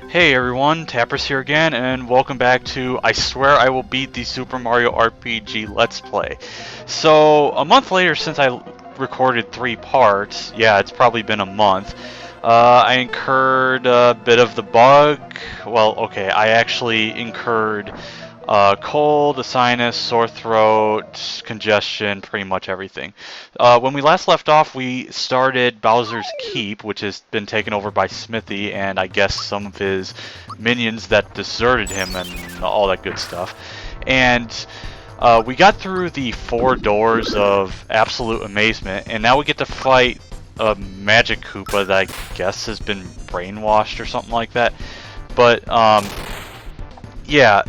Hey everyone, Tappers here again, and welcome back to I Swear I Will Beat the Super Mario RPG Let's Play. So, a month later since I recorded 3 parts, yeah, it's probably been a month, I incurred a bit of the bug. Well, okay, I actually incurred cold, a sinus, sore throat, congestion, pretty much everything. When we last left off, we started Bowser's Keep, which has been taken over by Smithy and I guess some of his minions that deserted him and all that good stuff. And we got through the 4 doors of absolute amazement, and now we get to fight a Magic Koopa that I guess has been brainwashed or something like that. But, yeah.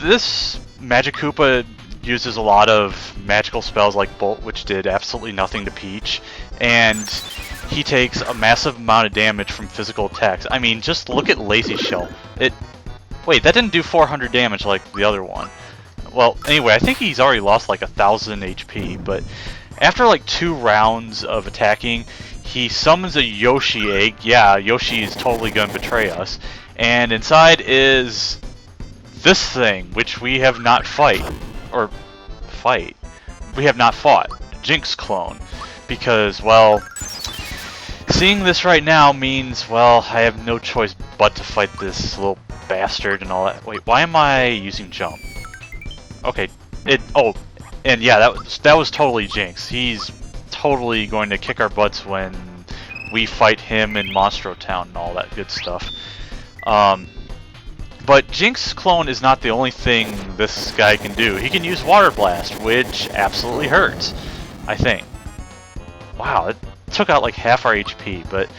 This Magic Koopa uses a lot of magical spells like Bolt, which did absolutely nothing to Peach, and he takes a massive amount of damage from physical attacks. I mean, just look at Lazy Shell. Wait, that didn't do 400 damage like the other one. Well, anyway, I think he's already lost like 1,000 HP, but after like 2 rounds of attacking, he summons a Yoshi egg. Yeah, Yoshi is totally gonna betray us, and inside is this thing, which we have not we have not fought, Jinx clone, because, well, seeing this right now means, well, I have no choice but to fight this little bastard and all that. Wait, why am I using jump? Okay, and yeah, that was totally Jinx. He's totally going to kick our butts when we fight him in Monstro Town and all that good stuff. But Jinx clone is not the only thing this guy can do. He can use Water Blast, which absolutely hurts, I think. Wow, it took out like half our HP, but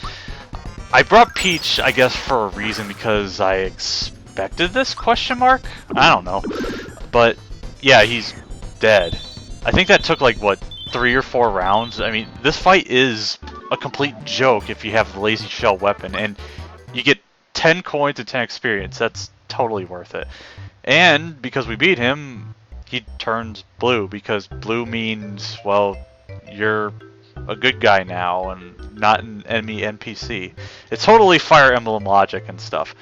I brought Peach, I guess, for a reason, because I expected this, question mark? I don't know. But yeah, he's dead. I think that took like, what, 3 or 4 rounds? I mean, this fight is a complete joke if you have the Lazy Shell weapon, and you get 10 coins and 10 experience. That's totally worth it. And because we beat him, he turns blue, because blue means, well, you're a good guy now and not an enemy NPC. It's totally Fire Emblem logic and stuff.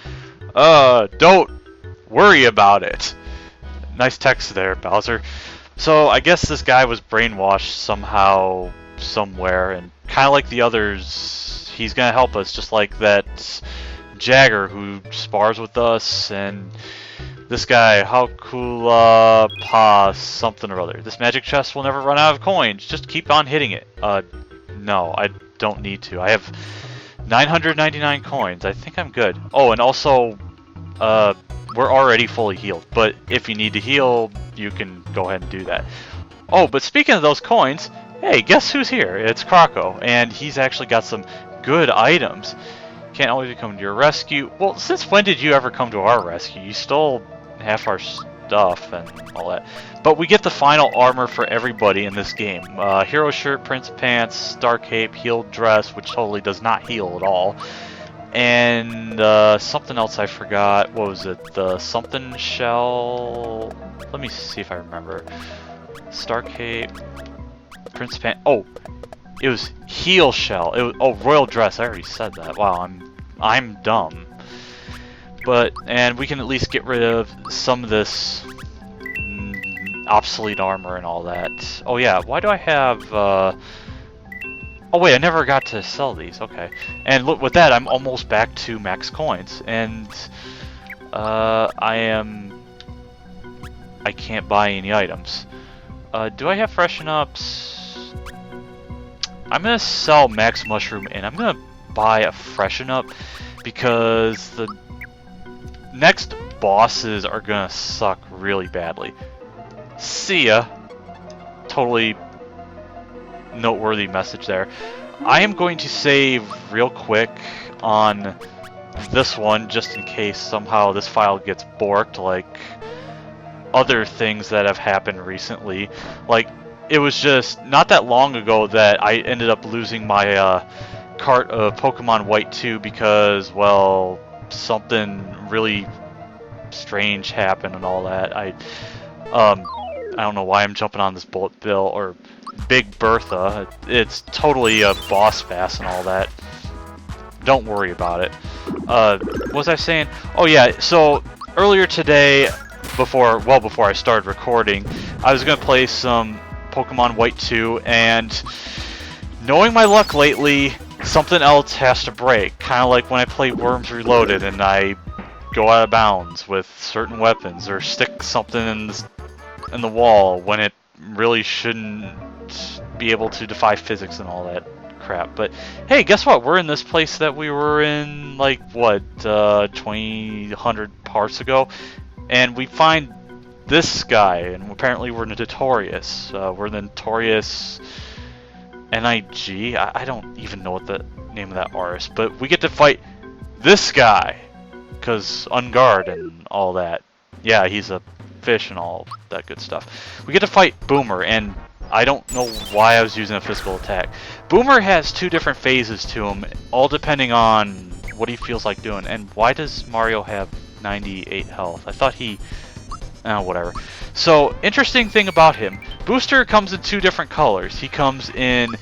Don't worry about it. Nice text there, Bowser. So I guess this guy was brainwashed somehow, somewhere, and kind of like the others, he's gonna help us, just like that Jagger who spars with us, and this guy, Hakula Pa something or other. This magic chest will never run out of coins. Just keep on hitting it. No, I don't need to. I have 999 coins. I think I'm good. Oh, and also, we're already fully healed. But if you need to heal, you can go ahead and do that. Oh, but speaking of those coins, hey, guess who's here? It's Croco, and he's actually got some good items. Can't always come to your rescue. Well, since when did you ever come to our rescue? You stole half our stuff and all that. But we get the final armor for everybody in this game. Hero Shirt, Prince Pants, Star Cape, Healed Dress, which totally does not heal at all. And something else I forgot. What was it? The something shell? Let me see if I remember. Star Cape, Prince Pants. Oh! It was Heel Shell. It was, Royal Dress. I already said that. Wow, I'm dumb. And we can at least get rid of some of this obsolete armor and all that. Oh yeah, why do I have? Oh wait, I never got to sell these. Okay, and look, with that, I'm almost back to max coins, and I can't buy any items. Do I have freshen ups? I'm gonna sell Max Mushroom and I'm gonna buy a Freshen Up, because the next bosses are gonna suck really badly. See ya. Totally noteworthy message there. I am going to save real quick on this one just in case somehow this file gets borked like other things that have happened recently. Like, it was just not that long ago that I ended up losing my cart of Pokemon White 2 because, well, something really strange happened and all that. I don't know why I'm jumping on this Bullet Bill or Big Bertha. It's totally a boss pass and all that. don't worry about it. What was I saying? Oh yeah, so earlier today, before I started recording, I was gonna play some Pokemon White 2, and knowing my luck lately, something else has to break. Kind of like when I play Worms Reloaded and I go out of bounds with certain weapons, or stick something in the wall when it really shouldn't be able to defy physics and all that crap. But hey, guess what? We're in this place that we were in, like, what, 2,100 parts ago, and we find this guy, and apparently we're notorious. We're the notorious NIG. I don't even know what the name of that artist, but we get to fight this guy, because Unguard and all that. Yeah, he's a fish and all that good stuff. We get to fight Boomer, and I don't know why I was using a physical attack. Boomer has two different phases to him, all depending on what he feels like doing. And why does Mario have 98 health? I thought he... whatever. So, interesting thing about him. Booster comes in two different colors. He comes in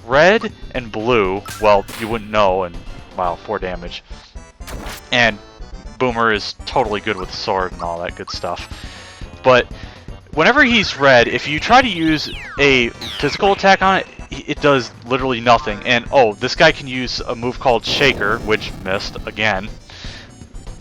red and blue. Well, you wouldn't know, and wow, 4 damage. And Boomer is totally good with sword and all that good stuff. But whenever he's red, if you try to use a physical attack on it, it does literally nothing. And oh, this guy can use a move called Shaker, which missed again.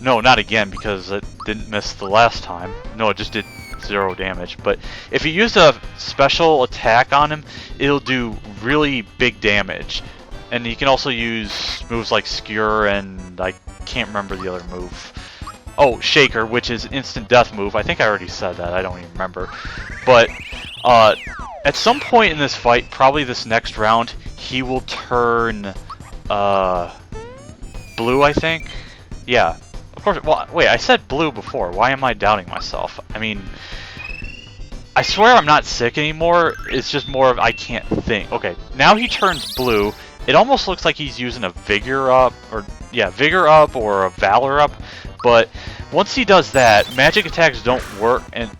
No, not again, because it didn't miss the last time. No, it just did 0 damage. But if you use a special attack on him, it'll do really big damage. And you can also use moves like Skewer, and I can't remember the other move. Oh, Shaker, which is instant death move. I think I already said that. I don't even remember. But at some point in this fight, probably this next round, he will turn blue, I think. Yeah. Of course. Well, wait, I said blue before. Why am I doubting myself? I mean, I swear I'm not sick anymore. It's just more of I can't think. Okay, now he turns blue. It almost looks like he's using a Vigor Up, or yeah, Vigor Up or a Valor Up. But once he does that, magic attacks don't work. And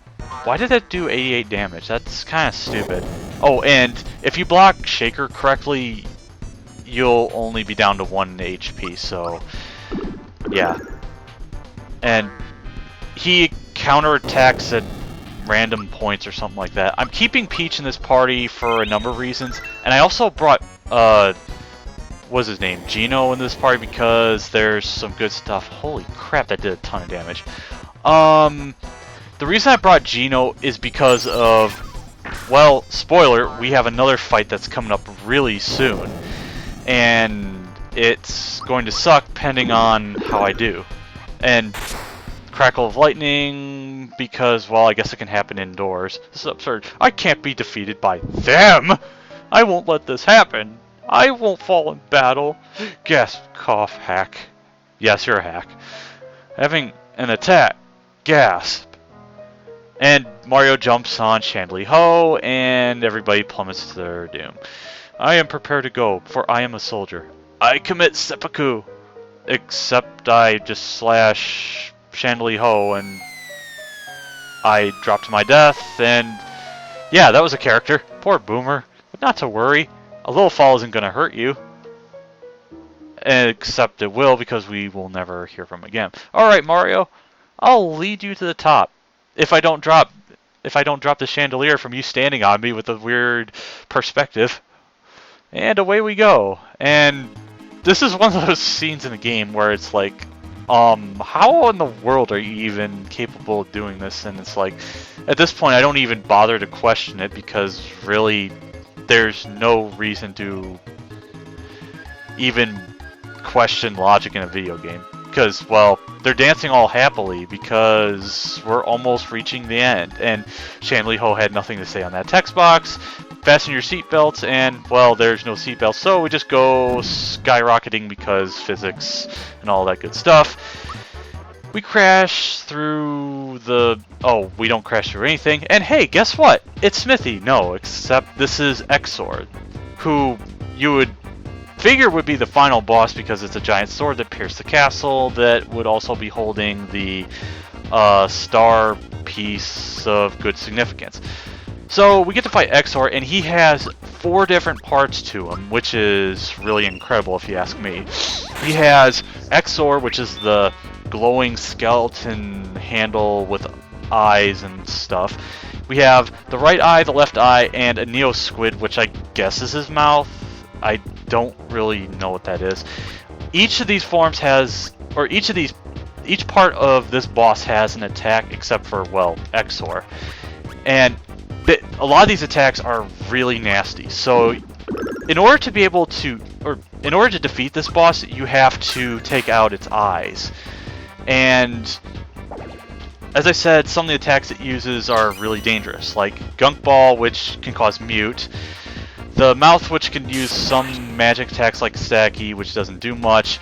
why did that do 88 damage? That's kind of stupid. Oh, and if you block Shaker correctly, you'll only be down to 1 HP. So yeah. And he counterattacks at random points or something like that. I'm keeping Peach in this party for a number of reasons. And I also brought what's his name? Gino in this party because there's some good stuff. Holy crap, that did a ton of damage. The reason I brought Gino is because of, well, spoiler, we have another fight that's coming up really soon. And it's going to suck depending on how I do. And Crackle of Lightning, because, well, I guess it can happen indoors. This is absurd. I can't be defeated by them! I won't let this happen. I won't fall in battle. Gasp, cough, hack. Yes, you're a hack. Having an attack. Gasp. And Mario jumps on Chandley Ho, and everybody plummets to their doom. I am prepared to go, for I am a soldier. I commit seppuku. Except I just slash Chandley Ho, and I drop to my death, and yeah, that was a character. Poor Boomer. But not to worry. A little fall isn't going to hurt you. Except it will, because we will never hear from him again. Alright, Mario. I'll lead you to the top. If I don't drop the chandelier from you standing on me with a weird perspective. And away we go. And this is one of those scenes in the game where it's like, how in the world are you even capable of doing this? And it's like, at this point I don't even bother to question it, because really there's no reason to even question logic in a video game. Because, well, they're dancing all happily because we're almost reaching the end. And Chandley Ho had nothing to say on that text box. Fasten your seatbelts, and, well, there's no seatbelts, so we just go skyrocketing because physics and all that good stuff. We crash through the... Oh, we don't crash through anything. And hey, guess what? It's Smithy. No, except this is Exor, who you would figure would be the final boss because it's a giant sword that pierced the castle that would also be holding the star piece of good significance. So we get to fight Exor, and he has 4 different parts to him, which is really incredible if you ask me. He has Exor, which is the glowing skeleton handle with eyes and stuff. We have the right eye, the left eye, and a Neo Squid, which I guess is his mouth. I don't really know what that is. Each of these forms has, or each part of this boss has an attack except for, well, Exor. And a lot of these attacks are really nasty. So in order to be able to, or in order to defeat this boss, you have to take out its eyes. And as I said, some of the attacks it uses are really dangerous, like Gunk Ball, which can cause mute. The mouth, which can use some magic attacks like Stacky, which doesn't do much.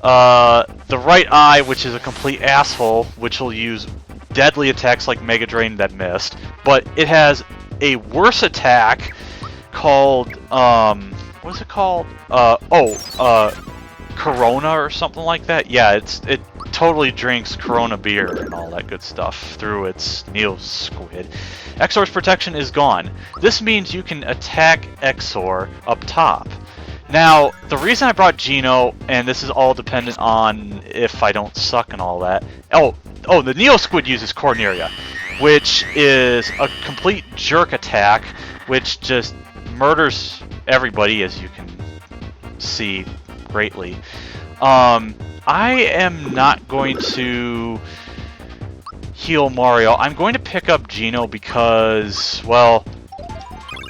The right eye, which is a complete asshole, which will use deadly attacks like Mega Drain that missed. But it has a worse attack called, what is it called? Corona or something like that. Yeah, it totally drinks Corona beer and all that good stuff through its Neo Squid. Exor's protection is gone. This means you can attack Exor up top. Now, the reason I brought Geno, and this is all dependent on if I don't suck and all that. Oh, the Neo Squid uses Corneria, which is a complete jerk attack, which just murders everybody, as you can see greatly. I am not going to heal Mario. I'm going to pick up Geno because, well,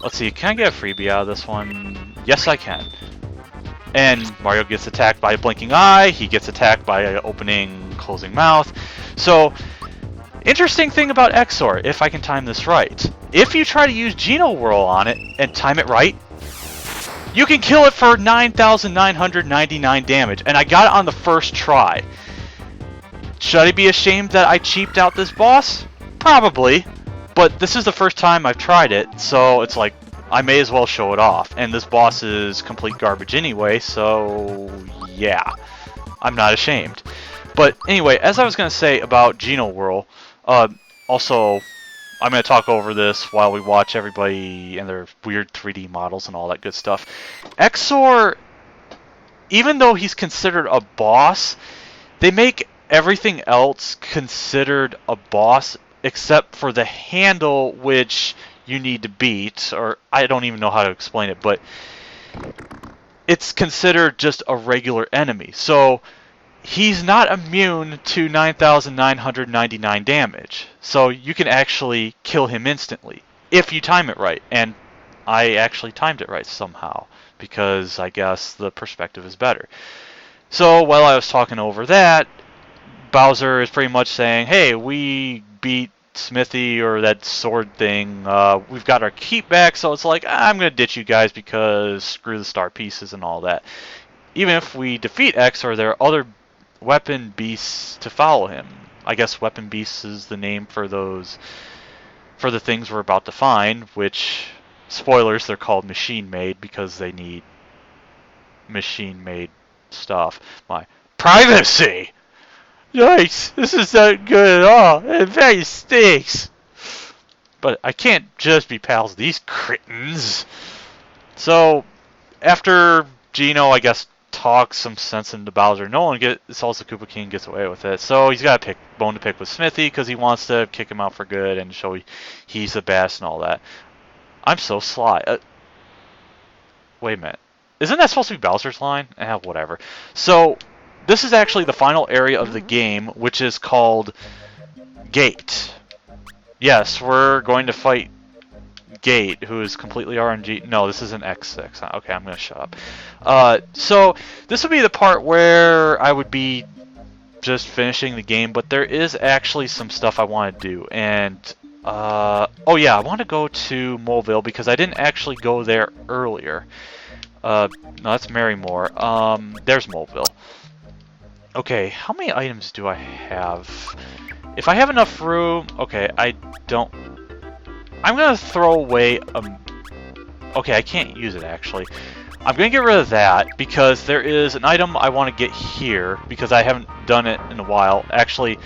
let's see, can I get a freebie out of this one? Yes, I can. And Mario gets attacked by a blinking eye, he gets attacked by an opening, closing mouth. So, interesting thing about Exor, if I can time this right. If you try to use Geno Whirl on it and time it right, you can kill it for 9,999 damage, and I got it on the first try. Should I be ashamed that I cheaped out this boss? Probably, but this is the first time I've tried it, so it's like, I may as well show it off. And this boss is complete garbage anyway, so yeah, I'm not ashamed. But anyway, as I was going to say about Geno Whirl, also, I'm going to talk over this while we watch everybody and their weird 3D models and all that good stuff. Exor, even though he's considered a boss, they make everything else considered a boss except for the handle, which you need to beat, or I don't even know how to explain it, but it's considered just a regular enemy. So he's not immune to 9,999 damage. So you can actually kill him instantly if you time it right. And I actually timed it right somehow because I guess the perspective is better. So while I was talking over that, Bowser is pretty much saying, hey, we beat Smithy or that sword thing. We've got our keep back, so it's like, I'm going to ditch you guys because screw the star pieces and all that. Even if we defeat Exor, there are other weapon beasts to follow him. I guess weapon beasts is the name for those, for the things we're about to find, which, spoilers, they're called machine-made because they need machine-made stuff. My privacy! Yikes, this is not good at all. It very stinks. But I can't just be pals with these cretins. So, after Geno, I guess, talks some sense into Bowser, no one sells the Koopa King, gets away with it. So he's got a bone to pick with Smithy because he wants to kick him out for good and show he's the best and all that. I'm so sly. Wait a minute. Isn't that supposed to be Bowser's line? Whatever. So, this is actually the final area of the game, which is called Gate. Yes, we're going to fight Gate, who is completely RNG. No, this isn't X6. Okay, I'm going to shut up. So, this would be the part where I would be just finishing the game, but there is actually some stuff I want to do. And, oh yeah, I want to go to Moleville because I didn't actually go there earlier. No, that's Marymore. There's Moleville. Okay, how many items do I have? If I have enough room... Okay, I don't... I'm going to throw away... Okay, I can't use it, actually. I'm going to get rid of that, because there is an item I want to get here, because I haven't done it in a while. Actually,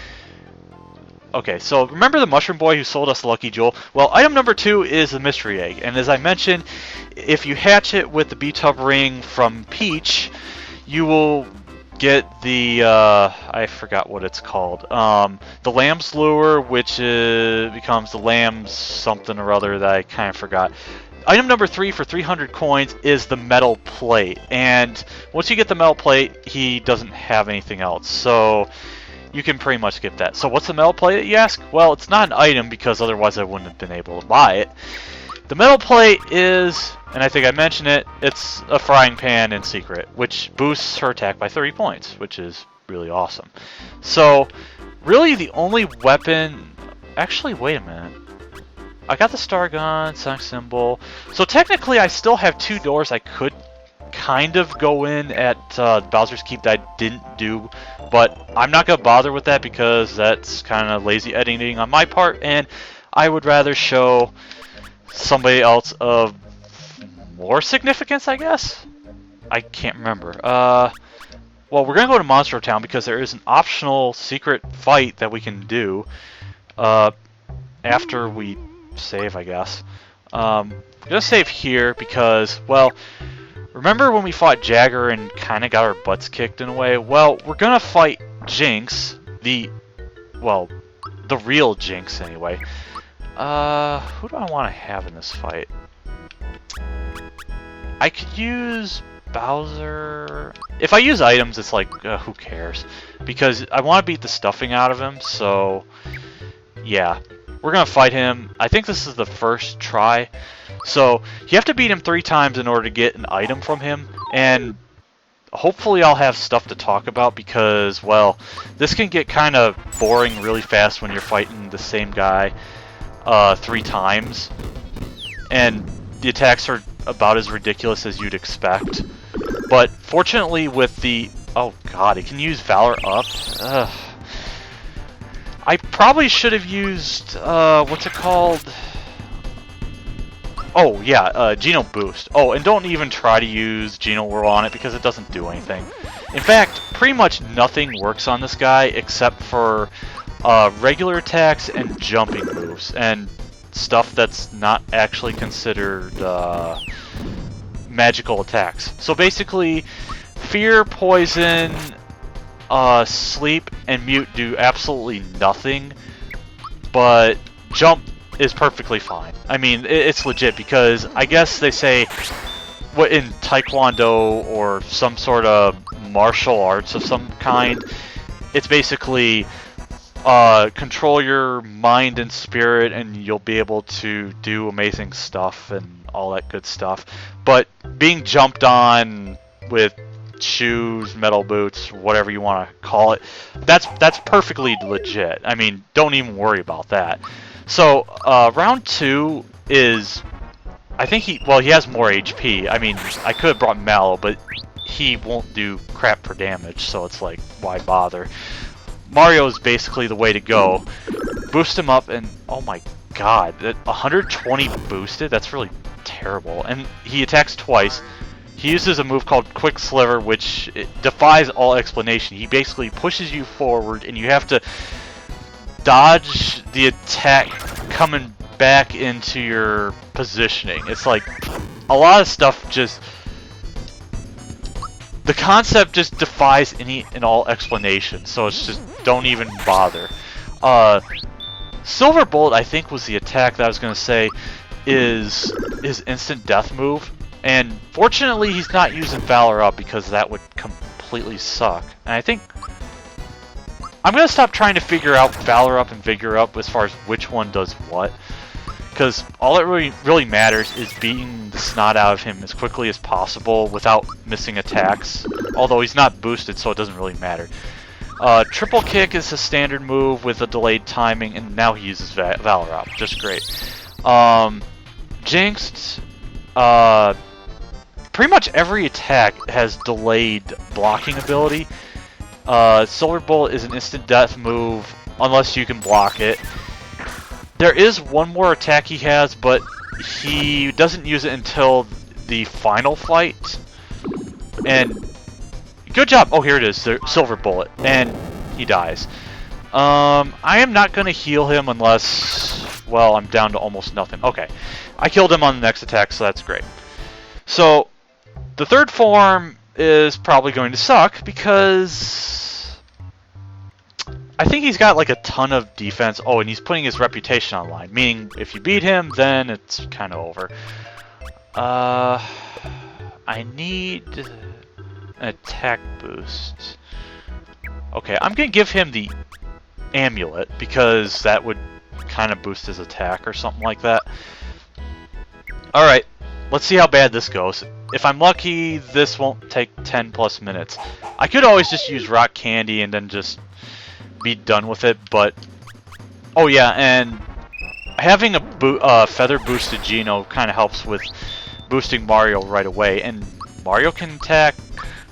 Okay, so remember the Mushroom Boy who sold us Lucky Jewel? Well, item number 2 is the Mystery Egg, and as I mentioned, if you hatch it with the B-Tub Ring from Peach, you will get the, I forgot what it's called, the Lamb's Lure, which becomes the Lamb's something or other that I kind of forgot. Item number 3 for 300 coins is the metal plate, and once you get the metal plate, he doesn't have anything else, so you can pretty much skip that. So what's the metal plate, you ask? Well, it's not an item because otherwise I wouldn't have been able to buy it. The metal plate is, and I think I mentioned it, it's a frying pan in secret, which boosts her attack by 30 points, which is really awesome. So, really the only weapon... Actually, wait a minute. I got the star gun, sonic symbol. So technically I still have 2 doors I could kind of go in at Bowser's Keep that I didn't do, but I'm not going to bother with that because that's kind of lazy editing on my part, and I would rather show somebody else of more significance, I guess? I can't remember. Well, we're going to go to Monster Town because there is an optional secret fight that we can do after we save, I guess. I'm going to save here because, well, remember when we fought Jagger and kind of got our butts kicked in a way? Well, we're going to fight Jinx, the real Jinx anyway. Who do I want to have in this fight? I could use Bowser. If I use items, it's like, who cares? Because I want to beat the stuffing out of him, so yeah. We're going to fight him. I think this is the first try. So you have to beat him 3 times in order to get an item from him. And hopefully I'll have stuff to talk about because, well, this can get kind of boring really fast when you're fighting the same guy 3 times. And the attacks are about as ridiculous as you'd expect. But fortunately with the... Oh god, it can use Valor Up. Ugh. I probably should have used, what's it called? Oh, yeah, Geno Boost. Oh, and don't even try to use Geno Whirl on it because it doesn't do anything. In fact, pretty much nothing works on this guy except for regular attacks and jumping moves. And stuff that's not actually considered magical attacks. So basically, Fear, Poison... Sleep and Mute do absolutely nothing, but Jump is perfectly fine. I mean, it's legit because I guess they say what in Taekwondo or some sort of martial arts of some kind, it's basically control your mind and spirit and you'll be able to do amazing stuff and all that good stuff. But being jumped on with shoes, metal boots, whatever you want to call it, that's perfectly legit. I mean, don't even worry about that. So round 2 is, I think he has more HP. I mean, I could have brought Mallow, but he won't do crap for damage, so it's like, why bother? Mario is basically the way to go. Boost him up, and oh my god, that 120 boosted, that's really terrible. And he attacks twice. He uses a move called Quick Sliver, which defies all explanation. He basically pushes you forward, and you have to dodge the attack coming back into your positioning. It's like a lot of stuff just... The concept just defies any and all explanation, so it's just don't even bother. Silver Bullet, I think, was the attack that I was going to say is his instant death move. And fortunately, he's not using Valor Up because that would completely suck. And I think I'm going to stop trying to figure out Valor Up and Vigor Up as far as which one does what. Because all that really matters is beating the snot out of him as quickly as possible without missing attacks. Although he's not boosted, so it doesn't really matter. Triple Kick is a standard move with a delayed timing, and now he uses Valor Up. Just great. Jinxed... pretty much every attack has delayed blocking ability. Silver Bullet is an instant death move unless you can block it. There is one more attack he has, but he doesn't use it until the final fight. And good job. Oh, here it is, the Silver Bullet, and he dies. I am not going to heal him unless, well, I'm down to almost nothing. Okay, I killed him on the next attack, so that's great. So, the third form is probably going to suck because I think he's got like a ton of defense. Oh, and he's putting his reputation on line, meaning if you beat him, then it's kind of over. I need an attack boost. Okay, I'm going to give him the amulet because that would kind of boost his attack or something like that. Alright, let's see how bad this goes. If I'm lucky, this won't take 10 plus minutes. I could always just use rock candy and then just be done with it, but oh yeah, and having a feather boosted Geno kind of helps with boosting Mario right away, and Mario can attack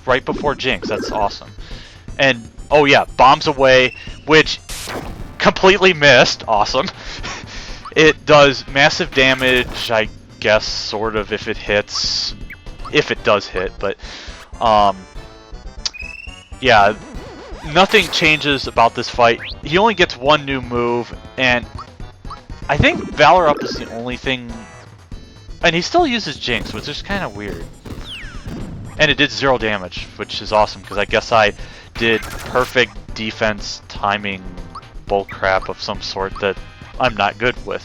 right before Jinx. That's awesome. And oh yeah, bombs away, which completely missed. Awesome. It does massive damage, I guess, sort of, if it hits. If it does hit, but yeah, nothing changes about this fight. He only gets one new move, and I think Valor Up is the only thing. And he still uses Jinx, which is kind of weird. And it did 0 damage, which is awesome, because I guess I did perfect defense timing bullcrap of some sort that I'm not good with.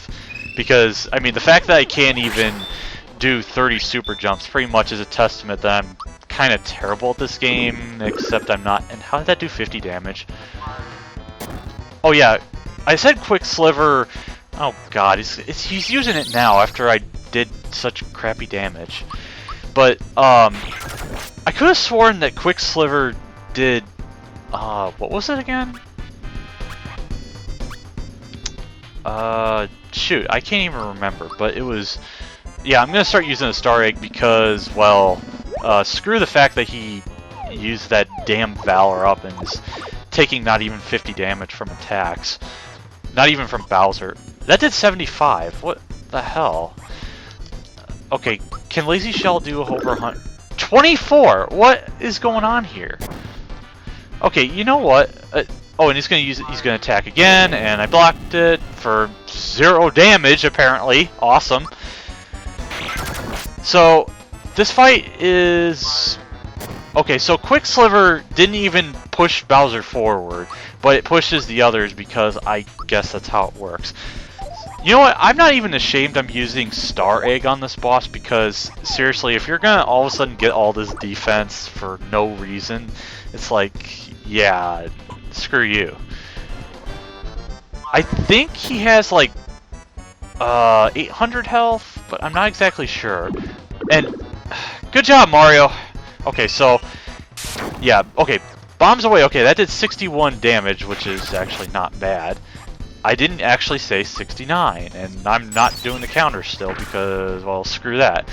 Because, I mean, the fact that I can't even do 30 super jumps pretty much is a testament that I'm kind of terrible at this game, except I'm not. And how did that do 50 damage? Oh yeah, I said Quicksliver. Oh god, he's using it now after I did such crappy damage. But I could have sworn that Quicksliver did what was it again? Shoot, I can't even remember, but it was, yeah, I'm gonna start using a Star Egg because, well, screw the fact that he used that damn Valor Up and is taking not even 50 damage from attacks. Not even from Bowser. That did 75. What the hell? Okay, can Lazy Shell do over 100? 24! What is going on here? Okay, you know what? Oh, and he's gonna attack again, and I blocked it for 0 damage, apparently. Awesome. So, this fight is... Okay, so Quicksliver didn't even push Bowser forward, but it pushes the others because I guess that's how it works. You know what? I'm not even ashamed I'm using Star Egg on this boss because, seriously, if you're gonna all of a sudden get all this defense for no reason, it's like, yeah, screw you. I think he has like 800 health, but I'm not exactly sure. And good job, Mario. Okay, so yeah, okay, bombs away. Okay, that did 61 damage, which is actually not bad. I didn't actually say 69, and I'm not doing the counter still because, well, screw that.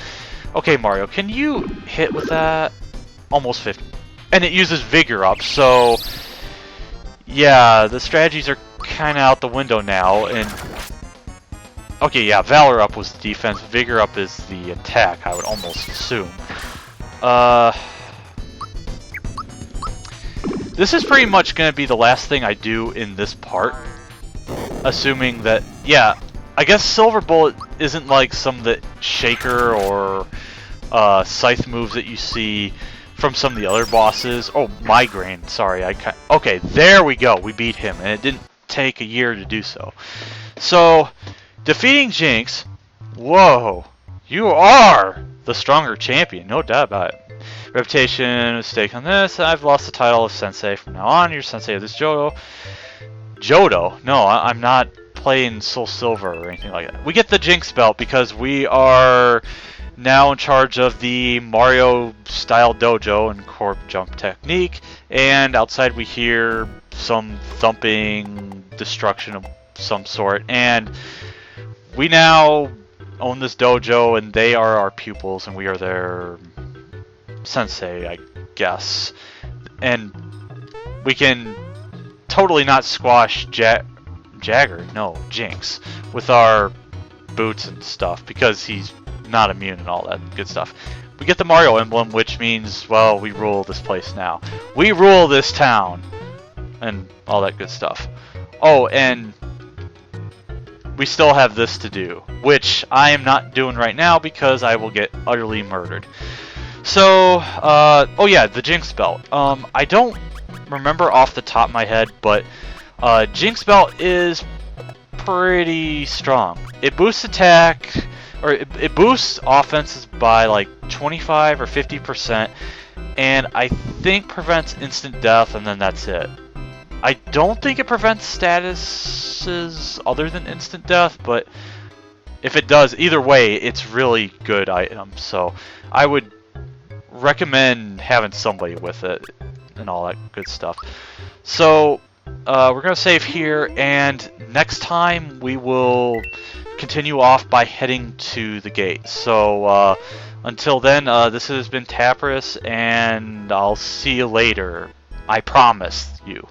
Okay, Mario, can you hit with that? Almost 50. And it uses Vigor Up, so yeah, the strategies are kind of out the window now. And okay, yeah, Valor Up was the defense, Vigor Up is the attack, I would almost assume. This is pretty much going to be the last thing I do in this part. Assuming that, yeah, I guess Silver Bullet isn't like some of the Shaker or Scythe moves that you see from some of the other bosses. Oh, Migraine, sorry. Okay, there we go. We beat him, and it didn't take a year to do so. So, defeating Jinx, whoa, you are the stronger champion, no doubt about it. Reputation, mistake on this. I've lost the title of Sensei from now on. You're Sensei of this Johto. Johto? No, I'm not playing Soul Silver or anything like that. We get the Jinx belt because we are now in charge of the Mario style dojo and Corp jump technique. And outside we hear some thumping destruction of some sort. And we now own this dojo, and they are our pupils, and we are their sensei, I guess. And we can totally not squash Jinx with our boots and stuff because he's not immune and all that good stuff. We get the Mario emblem, which means, well, we rule this place now. We rule this town. and all that good stuff. Oh, and we still have this to do, which I am not doing right now because I will get utterly murdered. So, oh yeah, the Jinx belt. I don't remember off the top of my head, but Jinx belt is pretty strong. It boosts attack, or it boosts offenses by like 25 or 50%, and I think prevents instant death, and then that's it. I don't think it prevents statuses other than instant death, but if it does, either way, it's really good item. So I would recommend having somebody with it and all that good stuff. So we're going to save here, and next time we will continue off by heading to the gate. So until then, this has been Tapris, and I'll see you later. I promise you.